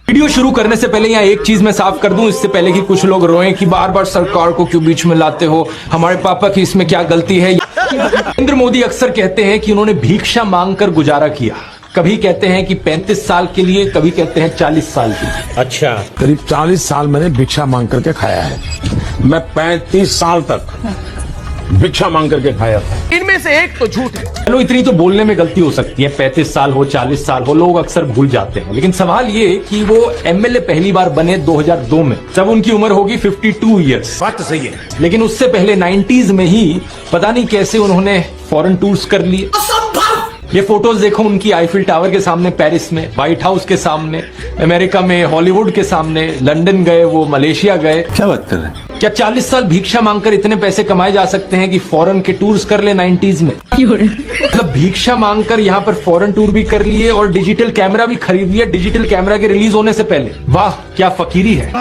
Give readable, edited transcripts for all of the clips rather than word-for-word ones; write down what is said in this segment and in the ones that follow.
Video शुरू करने से पहले यहाँ एक चीज मैं साफ कर दूं, इससे पहले कि कुछ लोग रोएं कि बार बार सरकार को क्यों बीच में लाते हो, हमारे पापा की इसमें क्या गलती है। नरेंद्र मोदी अक्सर कहते हैं कि उन्होंने भिक्षा मांगकर गुजारा किया। कभी कहते हैं कि 35 साल के लिए, कभी कहते हैं 40 साल के लिए। अच्छा, करीब 40 साल मैंने भिक्षा मांग करके खाया है। मैं 35 साल तक भिक्षा मांग करके खाया था। इनमें से एक तो झूठ है। चलो इतनी तो बोलने में गलती हो सकती है, 35 साल हो 40 साल हो, लोग अक्सर भूल जाते हैं। लेकिन सवाल ये कि वो एमएलए पहली बार बने 2002 में, जब उनकी उम्र होगी 52 ईयर्स। बात तो सही है, लेकिन उससे पहले 90s में ही पता नहीं कैसे उन्होंने फॉरेन टूर्स कर लिए। ये फोटोज देखो उनकी, आईफिल टावर के सामने पेरिस में, व्हाइट हाउस के सामने अमेरिका में, हॉलीवुड के सामने, लंदन गए, वो मलेशिया गए। क्या बात कर रहे हैं? क्या 40 साल भिक्षा मांगकर इतने पैसे कमाए जा सकते हैं कि फॉरेन के टूर्स कर ले 90s में? मतलब भिक्षा मांगकर यहाँ पर फॉरेन टूर भी कर लिए और डिजिटल कैमरा भी खरीद लिया डिजिटल कैमरा के रिलीज होने से पहले। वाह क्या फकीरी है।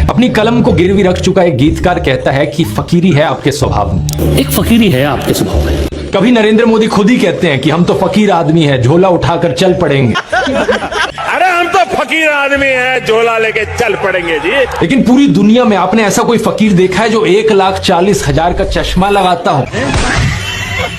अपनी कलम को गिरवी रख चुका एक गीतकार कहता है कि फकीरी है आपके स्वभाव में। एक फकीरी है आपके स्वभाव में। कभी नरेंद्र मोदी खुद ही कहते हैं कि हम तो फकीर आदमी हैं, झोला उठाकर चल पड़ेंगे। अरे हम तो फकीर आदमी हैं, झोला लेके चल पड़ेंगे जी। लेकिन पूरी दुनिया में आपने ऐसा कोई फकीर देखा है जो 1,40,000 का चश्मा लगाता हो?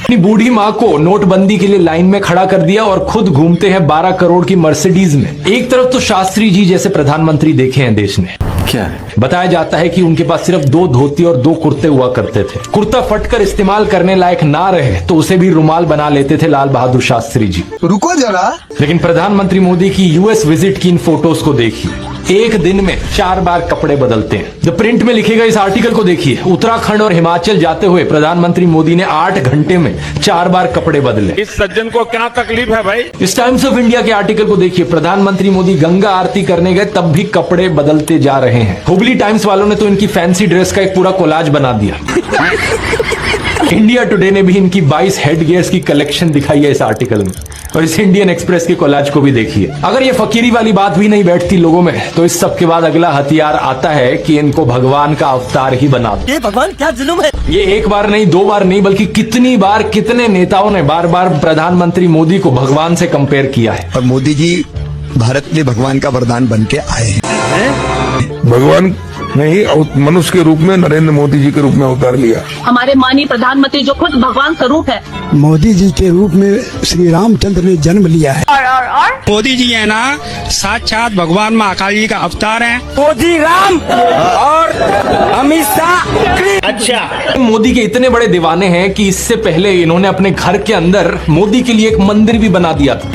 अपनी बूढ़ी माँ को नोटबंदी के लिए लाइन में खड़ा कर दिया और खुद घूमते हैं 12 करोड़ की मर्सिडीज में। एक तरफ तो शास्त्री जी जैसे प्रधानमंत्री देखे हैं देश ने। क्या है? बताया जाता है कि उनके पास सिर्फ 2 धोती और 2 कुर्ते हुआ करते थे। कुर्ता फटकर इस्तेमाल करने लायक ना रहे तो उसे भी रुमाल बना लेते थे लाल बहादुर शास्त्री जी। रुको जरा। लेकिन प्रधानमंत्री मोदी की यूएस विजिट की इन फोटोज को देखिए, एक दिन में 4 बार कपड़े बदलते हैं। द प्रिंट में लिखेगा इस आर्टिकल को देखिए, उत्तराखंड और हिमाचल जाते हुए प्रधानमंत्री मोदी ने 8 घंटे में 4 बार कपड़े बदले। इस सज्जन को क्या तकलीफ है भाई? इस टाइम्स ऑफ इंडिया के आर्टिकल को देखिए, प्रधानमंत्री मोदी गंगा आरती करने गए तब भी कपड़े बदलते जा रहे हैं। हुबली टाइम्स वालों ने तो इनकी फैंसी ड्रेस का एक पूरा कोलाज बना दिया। इंडिया टुडे ने भी इनकी 22 हेड गियर्स की कलेक्शन दिखाई है इस आर्टिकल में। और इस इंडियन एक्सप्रेस के कोलाज को भी देखिए। अगर ये फकीरी वाली बात भी नहीं बैठती लोगों में, तो इस सब के बाद अगला हथियार आता है कि इनको भगवान का अवतार ही बना दो। ये भगवान क्या जुल्म है। ये एक बार नहीं, 2 बार नहीं, बल्कि कितनी बार कितने नेताओं ने बार बार प्रधानमंत्री मोदी को भगवान से कंपेयर किया है। और मोदी जी भारत में भगवान का वरदान बन के आए हैं। भगवान नहीं, मनुष्य के रूप में नरेंद्र मोदी जी के रूप में अवतार लिया। हमारे माननीय प्रधानमंत्री जो खुद भगवान स्वरूप है, मोदी जी के रूप में श्री रामचंद्र ने जन्म लिया है। मोदी जी है ना, साक्षात भगवान महाकाल जी का अवतार है। मोदी राम और अमित शाह। अच्छा, मोदी के इतने बड़े दीवाने हैं कि इससे पहले इन्होंने अपने घर के अंदर मोदी के लिए एक मंदिर भी बना दिया था।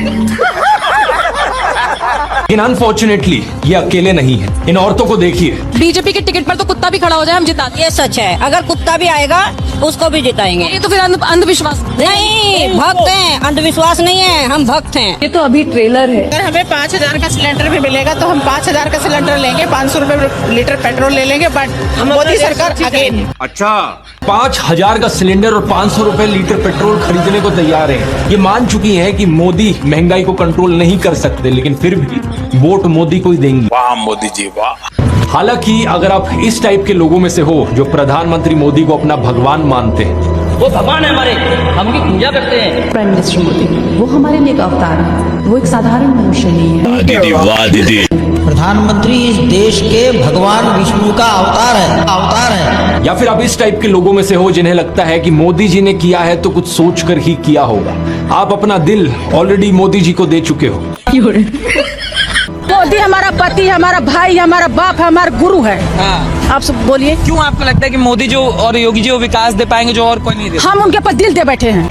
लेकिन अनफॉर्चुनेटली ये अकेले नहीं है। इन औरतों को देखिए, बीजेपी के टिकट पर तो कुत्ता भी खड़ा हो जाए हम जिता देंगे। ये सच है। अगर कुत्ता भी आएगा उसको भी जिताएंगे। ये तो फिर अंधविश्वास नहीं, भक्त हैं, अंधविश्वास नहीं है, हम भक्त हैं। ये तो अभी ट्रेलर है। अगर हमें 5,000 का सिलेंडर भी मिलेगा तो हम 5,000 का सिलेंडर लेंगे, 500 रुपए लीटर पेट्रोल ले लेंगे, बट मोदी सरकार अगेन। अच्छा, 5,000 का सिलेंडर और 500 रुपए लीटर पेट्रोल खरीदने को तैयार हैं। ये मान चुकी हैं कि मोदी महंगाई को कंट्रोल नहीं कर सकते, लेकिन फिर भी वोट मोदी को ही देंगी। वाह मोदी जी वाह। हालांकि अगर आप इस टाइप के लोगों में से हो जो प्रधानमंत्री मोदी को अपना भगवान मानते हैं, वो भगवान है हमारे, हम उनकी पूजा करते हैं। प्राइम मिनिस्टर मोदी वो हमारे लिए एक अवतार है, वो एक साधारण मनुष्य नहीं है। दीदी वाह दीदी। प्रधानमंत्री इस देश के भगवान विष्णु का अवतार है। या फिर आप इस टाइप के लोगों में से हो जिन्हें लगता है कि मोदी जी ने किया है तो कुछ सोच कर ही किया होगा। आप अपना दिल ऑलरेडी मोदी जी को दे चुके हो। मोदी हमारा पति, हमारा भाई, हमारा बाप, हमारा गुरु है। आप सब बोलिए, क्यों आपको लगता है कि मोदी जो और योगी जी वो विकास दे पाएंगे जो और कोई नहीं दे? हम उनके पर दिल दे बैठे हैं।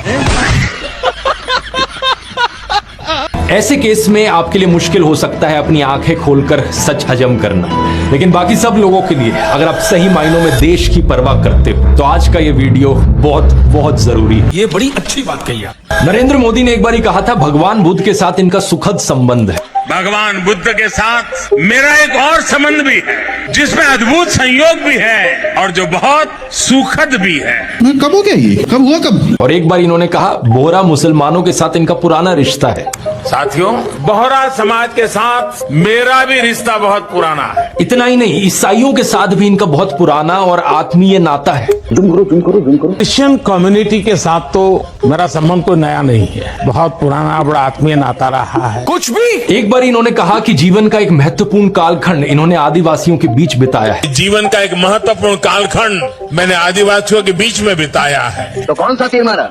ऐसे केस में आपके लिए मुश्किल हो सकता है अपनी आंखें खोलकर सच हजम करना, लेकिन बाकी सब लोगों के लिए अगर आप सही मायनों में देश की परवाह करते हो तो आज का ये वीडियो बहुत बहुत जरूरी है। ये बड़ी अच्छी बात कही आप। नरेंद्र मोदी ने एक बार कहा था भगवान बुद्ध के साथ इनका सुखद संबंध है। भगवान बुद्ध के साथ मेरा एक और संबंध भी है जिसमें अद्भुत संयोग भी है और जो बहुत सुखद भी है। कब हो गया ये? कब हुआ? कब? और एक बार इन्होंने कहा बोहरा मुसलमानों के साथ इनका पुराना रिश्ता है। साथियों, बोहरा समाज के साथ मेरा भी रिश्ता बहुत पुराना है। इतना ही नहीं, ईसाइयों के साथ भी इनका बहुत पुराना और आत्मीय नाता है। क्रिश्चियन कम्युनिटी के साथ तो मेरा संबंध कोई नया नहीं है, बहुत पुराना बड़ा आत्मीय नाता रहा है। कुछ भी। एक बार इन्होंने कहा कि जीवन का एक महत्वपूर्ण कालखंड इन्होंने आदिवासियों के बीच बिताया है। जीवन का एक महत्वपूर्ण कालखंड मैंने आदिवासियों के बीच में बिताया है। तो कौन सा तीर मारा?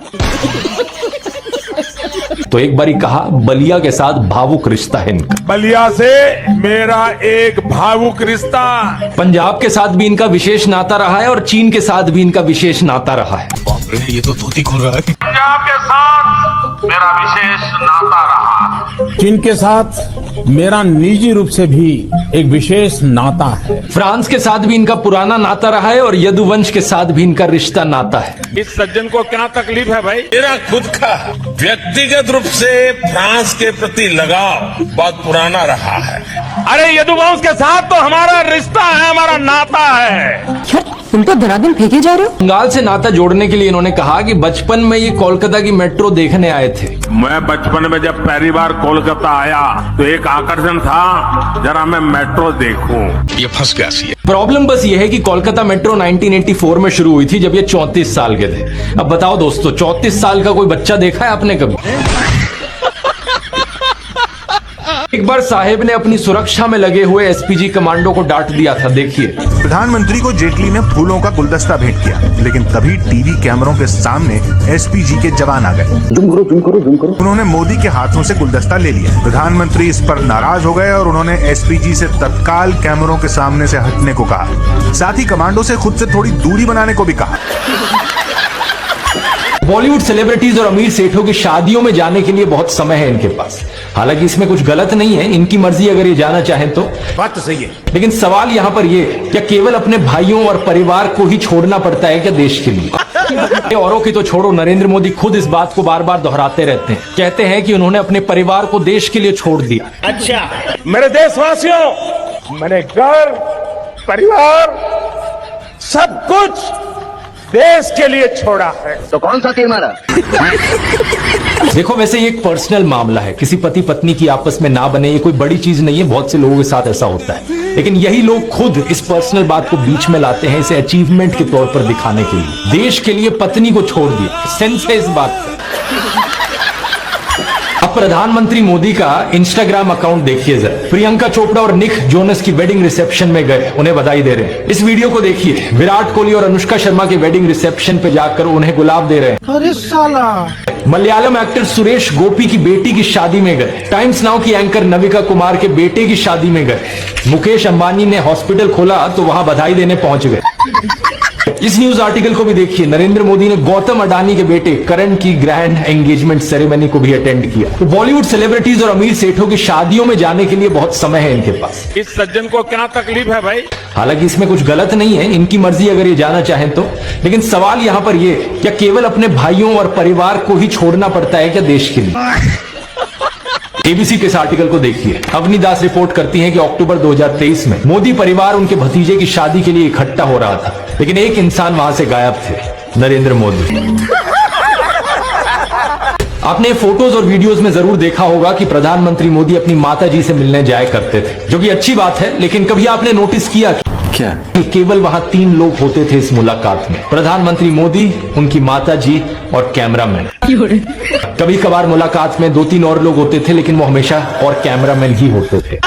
तो एक बार ही कहा, बलिया के साथ भावुक रिश्ता है इनका। बलिया से मेरा एक भावुक रिश्ता। पंजाब के साथ भी इनका विशेष नाता रहा है और चीन के साथ भी इनका विशेष नाता रहा है। ये तो धोती खोल रहा है। पंजाब के साथ मेरा विशेष नाता रहा। चीन के साथ मेरा निजी रूप से भी एक विशेष नाता है। फ्रांस के साथ भी इनका पुराना नाता रहा है और यदुवंश के साथ भी इनका रिश्ता नाता है। इस सज्जन को क्या तकलीफ है भाई? मेरा खुद का व्यक्तिगत रूप से फ्रांस के प्रति लगाव बहुत पुराना रहा है। अरे यदुवंश के साथ तो हमारा रिश्ता है, हमारा नाता है। तुम तो धनाधन फेंके जा रहे हो। बंगाल से नाता जोड़ने के लिए इन्होंने कहा कि बचपन में ये कोलकाता की मेट्रो देखने आए थे। मैं बचपन में जब पहली बार कोलकाता आया तो एक आकर्षण था, जरा मैं मेट्रो देखूं। ये फंस गया सी। प्रॉब्लम बस ये है कि कोलकाता मेट्रो 1984 में शुरू हुई थी, जब ये 34 साल के थे। अब बताओ दोस्तों, 34 साल का कोई बच्चा देखा है आपने कभी? एक बार साहेब ने अपनी सुरक्षा में लगे हुए एसपीजी कमांडो को डांट दिया था, देखिए। प्रधानमंत्री को जेटली ने फूलों का गुलदस्ता भेंट किया, लेकिन तभी टीवी कैमरों के सामने एसपीजी के जवान आ गए। जूम करो। उन्होंने मोदी के हाथों से गुलदस्ता ले लिया। प्रधानमंत्री इस पर नाराज हो गए और उन्होंने एसपीजी से तत्काल कैमरों के सामने से हटने को कहा। साथ ही कमांडो से खुद से थोड़ी दूरी बनाने को भी कहा। बॉलीवुड सेलिब्रिटीज और अमीर सेठों की शादियों में जाने के लिए बहुत समय है इनके पास। हालांकि इसमें कुछ गलत नहीं है, इनकी मर्जी, अगर ये जाना चाहें तो। बात तो सही है, लेकिन सवाल यहाँ पर ये, क्या केवल अपने भाइयों और परिवार को ही छोड़ना पड़ता है क्या देश के लिए? औरों की तो छोड़ो, नरेंद्र मोदी खुद इस बात को बार बार दोहराते रहते हैं। कहते हैं कि उन्होंने अपने परिवार को देश के लिए छोड़ दिया। अच्छा, मेरे देशवासियों, मैंने घर, परिवार, सब कुछ देश के लिए छोड़ा है। तो कौन सा तीर मारा? देखो, वैसे ये एक पर्सनल मामला है, किसी पति पत्नी की आपस में ना बने, ये कोई बड़ी चीज नहीं है। बहुत से लोगों के साथ ऐसा होता है, लेकिन यही लोग खुद इस पर्सनल बात को बीच में लाते हैं, इसे अचीवमेंट के तौर पर दिखाने के लिए। देश के लिए पत्नी को छोड़ दिया, सेंस है इस बात का। अब प्रधानमंत्री मोदी का इंस्टाग्राम अकाउंट देखिए जरा। प्रियंका चोपड़ा और निक जोनस की वेडिंग रिसेप्शन में गए, उन्हें बधाई दे रहे हैं। इस वीडियो को देखिए, विराट कोहली और अनुष्का शर्मा के वेडिंग रिसेप्शन पे जाकर उन्हें गुलाब दे रहे हैं। अरे साला। मलयालम एक्टर सुरेश गोपी की बेटी की शादी में गए। टाइम्स नाउ की एंकर नविका कुमार के बेटे की शादी में गए। मुकेश अंबानी ने हॉस्पिटल खोला तो वहां बधाई देने पहुंच गए। इस न्यूज आर्टिकल को भी देखिए, नरेंद्र मोदी ने गौतम अडानी के बेटे करण की ग्रैंड एंगेजमेंट सेरेमनी को भी अटेंड किया। तो बॉलीवुड सेलिब्रिटीज और अमीर सेठों की शादियों में जाने के लिए बहुत समय है इनके पास। इस सज्जन को क्या तकलीफ है भाई? हालांकि इसमें कुछ गलत नहीं है, इनकी मर्जी, अगर ये जाना चाहें तो। लेकिन सवाल यहाँ पर ये, क्या केवल अपने भाइयों और परिवार को ही छोड़ना पड़ता है क्या देश के लिए? एबीसी के इस आर्टिकल को देखिए। अवनी दास रिपोर्ट करती हैं कि अक्टूबर 2023 में मोदी परिवार उनके भतीजे की शादी के लिए इकट्ठा हो रहा था, लेकिन एक इंसान वहां से गायब थे, नरेंद्र मोदी। आपने फोटोज और वीडियोस में जरूर देखा होगा कि प्रधानमंत्री मोदी अपनी माताजी से मिलने जाया करते थे, जो कि अच्छी बात है। लेकिन कभी आपने नोटिस किया क्या कि केवल वहां 3 लोग होते थे इस मुलाकात में? प्रधानमंत्री मोदी, उनकी माताजी और कैमरामैन। कभी कभार मुलाकात में 2-3 और लोग होते थे, लेकिन वो हमेशा और कैमरामैन ही होते थे।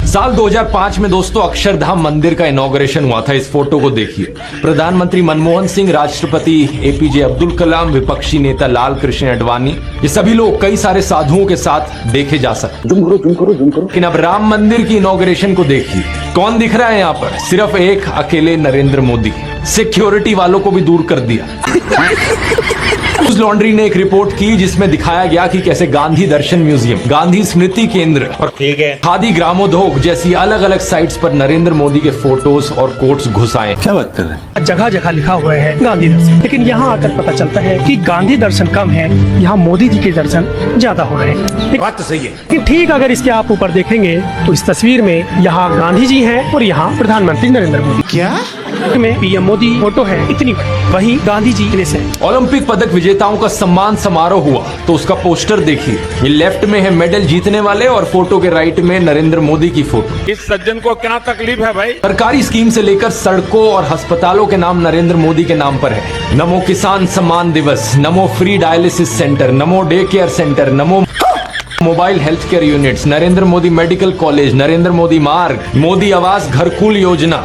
साल 2005 में दोस्तों अक्षरधाम मंदिर का इनॉग्रेशन हुआ था। इस फोटो को देखिए। प्रधानमंत्री मनमोहन सिंह, राष्ट्रपति एपीजे अब्दुल कलाम, विपक्षी नेता लाल कृष्ण आडवाणी, ये सभी लोग कई सारे साधुओं के साथ देखे जा सकते। जूम करो। लेकिन अब राम मंदिर की इनॉग्रेशन को देखिए, कौन दिख रहा है यहाँ पर? सिर्फ एक अकेले नरेंद्र मोदी। सिक्योरिटी वालों को भी दूर कर दिया। न्यूज लॉन्ड्री ने एक रिपोर्ट की जिसमें दिखाया गया कि कैसे गांधी दर्शन म्यूजियम, गांधी स्मृति केंद्र और खादी ग्रामोद्योग जैसी अलग अलग साइट्स पर नरेंद्र मोदी के फोटोज और कोट्स घुसाए। क्या बात कर रहे हैं? जगह जगह लिखा हुआ है गांधी दर्शन, लेकिन यहाँ आकर पता चलता है कि गांधी दर्शन कम है, यहाँ मोदी जी के दर्शन ज्यादा हो रहे हैं। बात तो सही है। लेकिन ठीक अगर इसके आप ऊपर देखेंगे तो इस तस्वीर में यहाँ गांधी जी हैं और यहाँ प्रधानमंत्री नरेंद्र मोदी। क्या में पीएम मोदी फोटो है इतनी बड़ी, वहीं गांधी जी प्लेस है। ओलंपिक पदक विजेताओं का सम्मान समारोह हुआ तो उसका पोस्टर देखिए। ये लेफ्ट में है मेडल जीतने वाले और फोटो के राइट में नरेंद्र मोदी की फोटो। इस सज्जन को क्या तकलीफ है भाई? सरकारी स्कीम से लेकर सड़कों और अस्पतालों के नाम नरेंद्र मोदी के नाम पर है। नमो किसान सम्मान दिवस, नमो फ्री डायलिसिस सेंटर, नमो डे केयर सेंटर, नमो mobile health care units, Narendra Modi medical college, Narendra Modi मार्ग, मोदी आवास घरकुल योजना।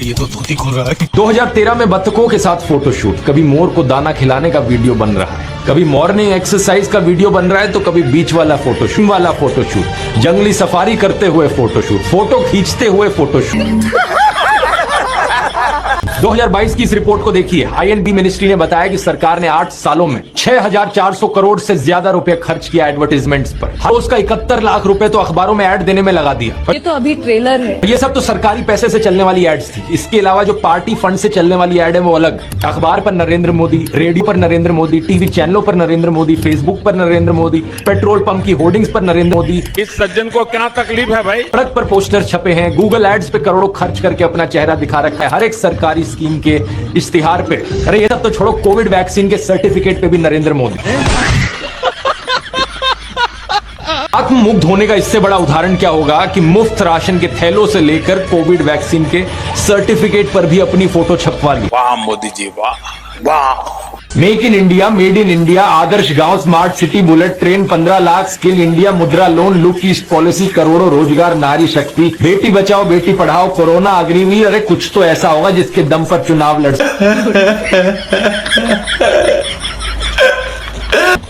ये तो धोती खोल रहा है। 2013 में बतखों के साथ फोटोशूट, कभी मोर को दाना खिलाने का वीडियो बन रहा है, कभी मॉर्निंग एक्सरसाइज का वीडियो बन रहा है, तो कभी बीच वाला फोटोशूट, जंगली सफारी करते हुए फोटोशूट, फोटो खींचते हुए फोटोशूट। 2022 की इस रिपोर्ट को देखिए। आईएनबी मिनिस्ट्री ने बताया कि सरकार ने 8 सालों में 6,400 करोड़ से ज्यादा रुपए खर्च किया एडवर्टाइजमेंट्स पर। हर उसका 71 लाख रुपए तो अखबारों में ऐड देने में लगा दिया। ये तो अभी ट्रेलर है। ये सब तो सरकारी पैसे से चलने वाली एड्स थी। इसके अलावा जो पार्टी फंड से चलने वाली एड है वो अलग। अखबार पर नरेंद्र मोदी, रेडियो पर नरेंद्र मोदी, टीवी चैनलों पर नरेंद्र मोदी, फेसबुक पर नरेंद्र मोदी, पेट्रोल पंप की होर्डिंग्स पर नरेंद्र मोदी। इस सज्जन को क्या तकलीफ है भाई? सड़क पर पोस्टर छपे हैं, गूगल एड्स पे करोड़ों खर्च करके अपना चेहरा दिखा रखा है हर एक सरकारी स्कीम के इश्तिहार पे। अरे ये सब तो छोड़ो, कोविड वैक्सीन के सर्टिफिकेट पे भी नरेंद्र मोदी। आत्ममुग्ध होने का इससे बड़ा उदाहरण क्या होगा कि मुफ्त राशन के थैलों से लेकर कोविड वैक्सीन के सर्टिफिकेट पर भी अपनी फोटो छपवा ली। वाह मोदी जी, वाह वाह। Make in India, made in India, आदर्श गांव, smart city, bullet train, 15 lakh, skill India, Mudra loan, look east policy, करोड़ों रोजगार, नारी शक्ति, बेटी बचाओ बेटी पढ़ाओ, कोरोना अग्निवीर। अरे कुछ तो ऐसा होगा जिसके दम पर चुनाव लड़।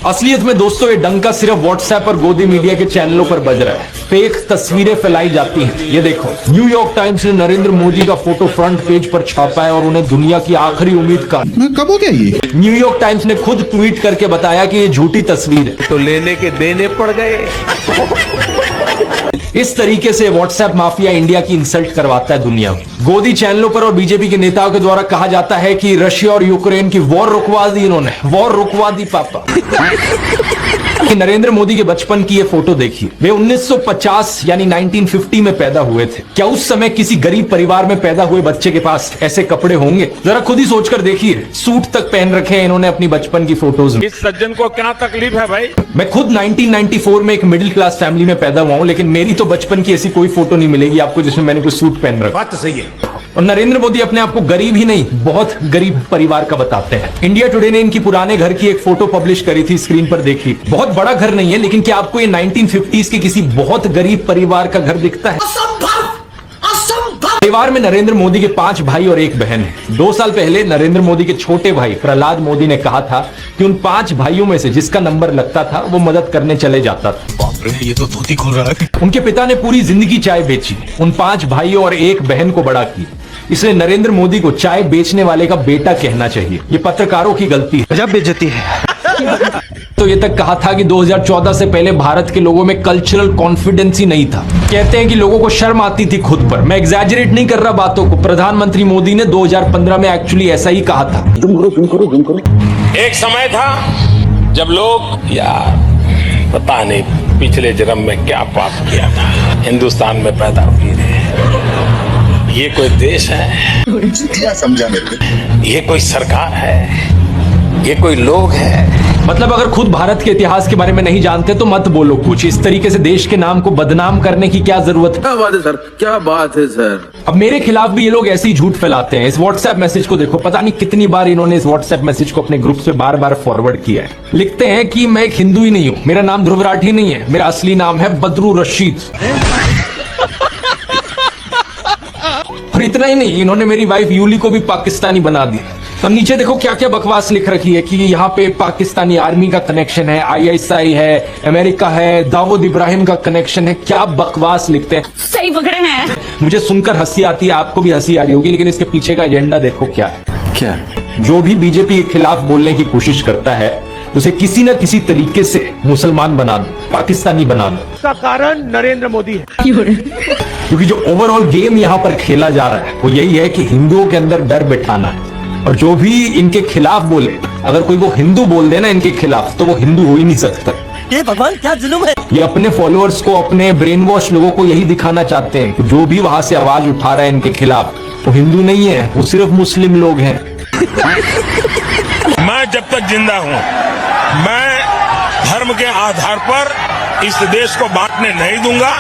असलियत में दोस्तों ये डंका सिर्फ व्हाट्सएप और गोदी मीडिया के चैनलों पर बज रहा है। फेक तस्वीरें फैलाई जाती हैं। ये देखो, न्यूयॉर्क टाइम्स ने नरेंद्र मोदी का फोटो फ्रंट पेज पर छापा है और उन्हें दुनिया की आखिरी उम्मीद का। कब हो गया ये? न्यूयॉर्क टाइम्स ने खुद ट्वीट करके बताया कि ये झूठी तस्वीर है। तो लेने के देने पड़ गए। इस तरीके से व्हाट्सएप माफिया इंडिया की इंसल्ट करवाता है दुनिया में। गोदी चैनलों पर और बीजेपी के नेताओं के द्वारा कहा जाता है कि रशिया और यूक्रेन की वॉर रुकवा दी इन्होंने, वॉर रुकवा दी पापा। कि नरेंद्र मोदी के बचपन की ये फोटो देखिए। वे 1950 यानी 1950 में पैदा हुए थे। क्या उस समय किसी गरीब परिवार में पैदा हुए बच्चे के पास ऐसे कपड़े होंगे? जरा खुद ही सोचकर देखिए। सूट तक पहन रखे हैं इन्होंने अपनी बचपन की फोटोज में। इस सज्जन को क्या तकलीफ है भाई? मैं खुद 1994 में एक मिडिल क्लास फैमिली में पैदा हुआ हूं, लेकिन मेरी तो बचपन की ऐसी कोई फोटो नहीं मिलेगी आपको जिसमें मैंने कोई सूट पहन रखा। बात तो सही है। और नरेंद्र मोदी अपने आप को गरीब ही नहीं, बहुत गरीब परिवार का बताते हैं। इंडिया टुडे ने इनकी पुराने घर की एक फोटो पब्लिश करी थी, स्क्रीन पर देखिए। बहुत बड़ा घर नहीं है, लेकिन क्या आपको ये 1950s के किसी बहुत गरीब परिवार का घर दिखता है? परिवार में नरेंद्र मोदी के 5 भाई और 1 बहन है। 2 साल पहले नरेंद्र मोदी के छोटे भाई प्रहलाद मोदी ने कहा था कि उन 5 भाइयों में से जिसका नंबर लगता था वो मदद करने चले जाता था। ये तो धोती खोल रहा है। उनके पिता ने पूरी जिंदगी चाय बेची, उन 5 भाइयों और 1 बहन को बड़ा किया। इसलिए नरेंद्र मोदी को चाय बेचने वाले का बेटा कहना चाहिए। ये पत्रकारों की गलती है। गजब बेइज्जती है। तो ये तक कहा था कि 2014 से पहले भारत के लोगों में कल्चरल कॉन्फिडेंस ही नहीं था। कहते हैं कि लोगों को शर्म आती थी खुद पर। मैं एग्जैजरेट नहीं कर रहा बातों को। प्रधानमंत्री मोदी ने 2015 में एक्चुअली ऐसा ही कहा था। जुम करो। एक समय था जब लोग, यार पता नहीं पिछले जन्म में क्या पाप किया था, हिंदुस्तान में पैदा हुए थे। ये कोई देश है? क्या समझा मेरे को? ये कोई सरकार है? ये कोई लोग है? मतलब अगर खुद भारत के इतिहास के बारे में नहीं जानते तो मत बोलो कुछ। इस तरीके से देश के नाम को बदनाम करने की क्या जरूरत है? क्या बात है सर, क्या बात है सर। अब मेरे खिलाफ भी ये लोग ऐसे ही झूठ फैलाते हैं। इस व्हाट्सएप मैसेज को देखो, पता नहीं कितनी बार इन्होंने इस व्हाट्सएप मैसेज को अपने ग्रुप से बार फॉरवर्ड किया है। लिखते हैं कि मैं एक हिंदू ही नहीं हूँ, मेरा नाम ध्रुव राठी नहीं है, मेरा असली नाम है बदरू रशीद। और इतना ही नहीं, इन्होंने मेरी वाइफ यूली को भी पाकिस्तानी बना दिया। तो नीचे देखो क्या क्या बकवास लिख रखी है कि यहाँ पे पाकिस्तानी आर्मी का कनेक्शन है, ISI है, अमेरिका है, दाऊद इब्राहिम का कनेक्शन है। क्या बकवास लिखते हैं। सही पकड़े हैं। मुझे सुनकर हंसी आती है, आपको भी हंसी आ रही होगी, लेकिन इसके पीछे का एजेंडा देखो क्या है। क्या? जो भी बीजेपी के खिलाफ बोलने की कोशिश करता है उसे किसी न किसी तरीके से मुसलमान बना दो, पाकिस्तानी बना दो। इसका कारण नरेंद्र मोदी है। क्योंकि जो ओवरऑल गेम यहाँ पर खेला जा रहा है वो यही है कि हिंदुओं के अंदर डर बिठाना है। और जो भी इनके खिलाफ बोले, अगर कोई वो हिंदू बोल देना इनके खिलाफ, तो वो हिंदू हो ही नहीं सकता। ये भगवान क्या जुल्म है। ये अपने फॉलोअर्स को, अपने ब्रेन वॉश लोगों को यही दिखाना चाहते हैं कि जो भी वहां से आवाज उठा रहा है इनके खिलाफ वो हिंदू नहीं है, वो सिर्फ मुस्लिम लोग हैं। मैं जब तक जिंदा हूं, मैं धर्म के आधार पर इस देश को बांटने नहीं दूंगा।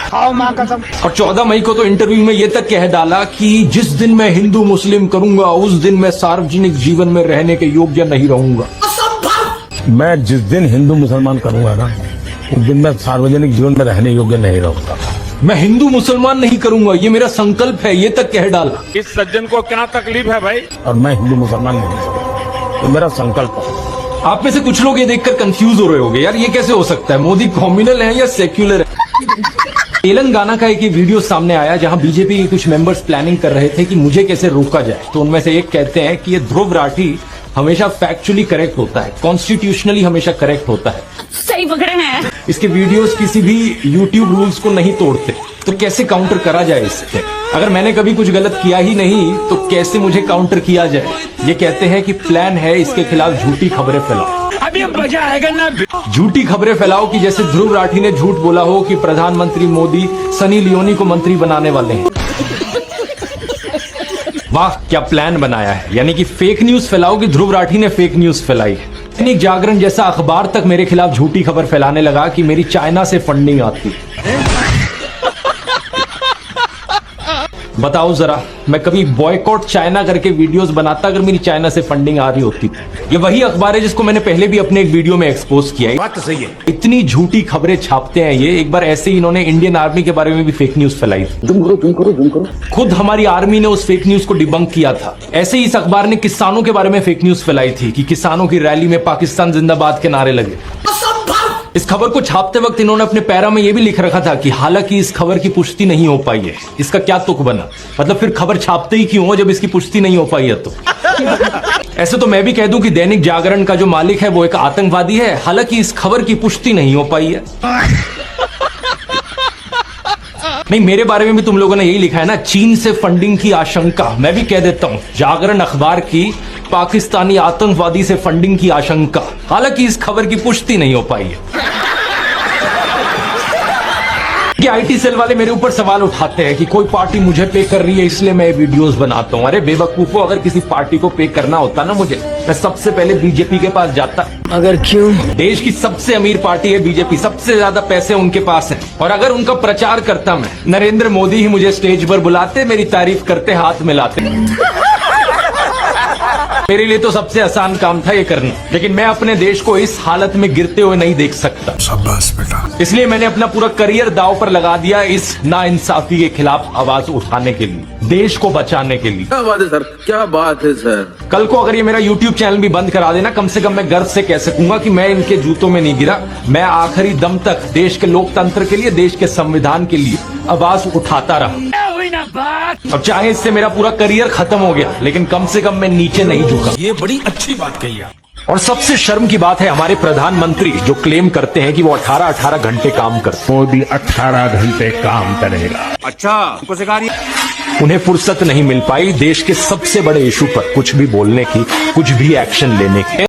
और 14 मई को तो इंटरव्यू में ये तक कह डाला कि जिस दिन मैं हिंदू मुस्लिम करूंगा उस दिन मैं सार्वजनिक जीवन में रहने के योग्य नहीं रहूंगा। मैं जिस दिन हिंदू मुसलमान करूंगा ना, उस दिन मैं सार्वजनिक जीवन में रहने योग्य नहीं रहूंगा। मैं हिंदू मुसलमान नहीं करूंगा, ये मेरा संकल्प है, ये तक कह डाला। इस सज्जन को क्या तकलीफ है भाई? और मैं हिंदू मुसलमान नहीं करूंगा, तो मेरा संकल्प है। आप में से कुछ लोग ये देखकर कंफ्यूज हो रहे होंगे, यार ये कैसे हो सकता है, मोदी कॉम्युनल है या सेक्युलर है। तेलंगाना का एक वीडियो सामने आया जहां बीजेपी के कुछ मेंबर्स प्लानिंग कर रहे थे कि मुझे कैसे रोका जाए। तो उनमें से एक कहते हैं कि ये ध्रुव राठी हमेशा फैक्चुअली करेक्ट होता है, कॉन्स्टिट्यूशनली हमेशा करेक्ट होता है। सही पकड़े हैं। इसके वीडियोस किसी भी यूट्यूब रूल्स को नहीं तोड़ते, तो कैसे काउंटर करा जाए इससे? अगर मैंने कभी कुछ गलत किया ही नहीं तो कैसे मुझे काउंटर किया जाए? ये कहते हैं कि प्लान है इसके खिलाफ झूठी खबरें फैलाओ। अभी मजा आएगा ना। झूठी खबरें फैलाओ कि जैसे ध्रुव राठी ने झूठ बोला हो कि प्रधानमंत्री मोदी सनी लियोनी को मंत्री बनाने वाले हैं। वाह क्या प्लान बनाया है। यानी कि फेक न्यूज फैलाओ कि ध्रुव राठी ने फेक न्यूज फैलाई। दैनिक जागरण जैसा अखबार तक मेरे खिलाफ झूठी खबर फैलाने लगा कि मेरी चाइना से फंडिंग आती है। बताओ जरा, मैं कभी बॉयकॉट चाइना करके वीडियोस बनाता अगर मेरी चाइना से फंडिंग आ रही होती। ये वही अखबार है जिसको मैंने पहले भी अपने एक वीडियो में एक्सपोज किया है। बात तो सही है। इतनी झूठी खबरें छापते हैं ये। एक बार ऐसे ही इन्होंने इंडियन आर्मी के बारे में भी फेक न्यूज फैलाई। जूम करो। खुद हमारी आर्मी ने उस फेक न्यूज को डिबंक किया था। ऐसे ही इस अखबार ने किसानों के बारे में फेक न्यूज फैलाई थी कि किसानों की रैली में पाकिस्तान जिंदाबाद के नारे लगे। इस खबर को छापते वक्त इन्होंने अपने पैरा में यह भी लिख रखा था कि हालांकि इस खबर की पुष्टि नहीं हो पाई है। इसका क्या तुक बना? मतलब फिर खबर छापते ही क्यों हो जब इसकी पुष्टि नहीं हो पाई है तो? ऐसे तो मैं भी कह दूं कि दैनिक जागरण का जो मालिक है वो एक आतंकवादी है, हालांकि इस खबर की पुष्टि नहीं हो पाई है। नहीं, मेरे बारे में भी तुम लोगों ने यही लिखा है ना, चीन से फंडिंग की आशंका। मैं भी कह देता हूं, जागरण अखबार की पाकिस्तानी आतंकवादी से फंडिंग की आशंका, हालांकि इस खबर की पुष्टि नहीं हो पाई है। आईटी सेल वाले मेरे ऊपर सवाल उठाते हैं कि कोई पार्टी मुझे पे कर रही है इसलिए मैं वीडियोस बनाता हूं। अरे बेवकूफो, अगर किसी पार्टी को पे करना होता ना मुझे, मैं सबसे पहले बीजेपी के पास जाता। अगर क्यों? देश की सबसे अमीर पार्टी है बीजेपी, सबसे ज्यादा पैसे उनके पास हैं। और अगर उनका प्रचार करता मैं, नरेंद्र मोदी ही मुझे स्टेज पर बुलाते, मेरी तारीफ करते, हाथ मिलाते। मेरे लिए तो सबसे आसान काम था ये करना, लेकिन मैं अपने देश को इस हालत में गिरते हुए नहीं देख सकता। शाबाश बेटा। इसलिए मैंने अपना पूरा करियर दांव पर लगा दिया इस नाइंसाफी के खिलाफ आवाज उठाने के लिए, देश को बचाने के लिए। क्या बात है सर, क्या बात है सर। कल को अगर ये मेरा YouTube चैनल भी बंद करा देना, कम से कम मैं गर्व से कह सकूंगा कि मैं इनके जूतों में नहीं गिरा। मैं आखिरी दम तक देश के लोकतंत्र के लिए, देश के संविधान के लिए आवाज उठाता रहा। अब चाहे इससे मेरा पूरा करियर खत्म हो गया, लेकिन कम से कम मैं नीचे नहीं झुका। ये बड़ी अच्छी बात कही आप। और सबसे शर्म की बात है, हमारे प्रधानमंत्री जो क्लेम करते हैं कि वो 18-18 घंटे काम करते, मोदी 18 घंटे काम करेगा। अच्छा, हमको सिखा रही है। उन्हें फुर्सत नहीं मिल पाई देश के सबसे बड़े इशू पर कुछ भी बोलने की, कुछ भी एक्शन लेने की।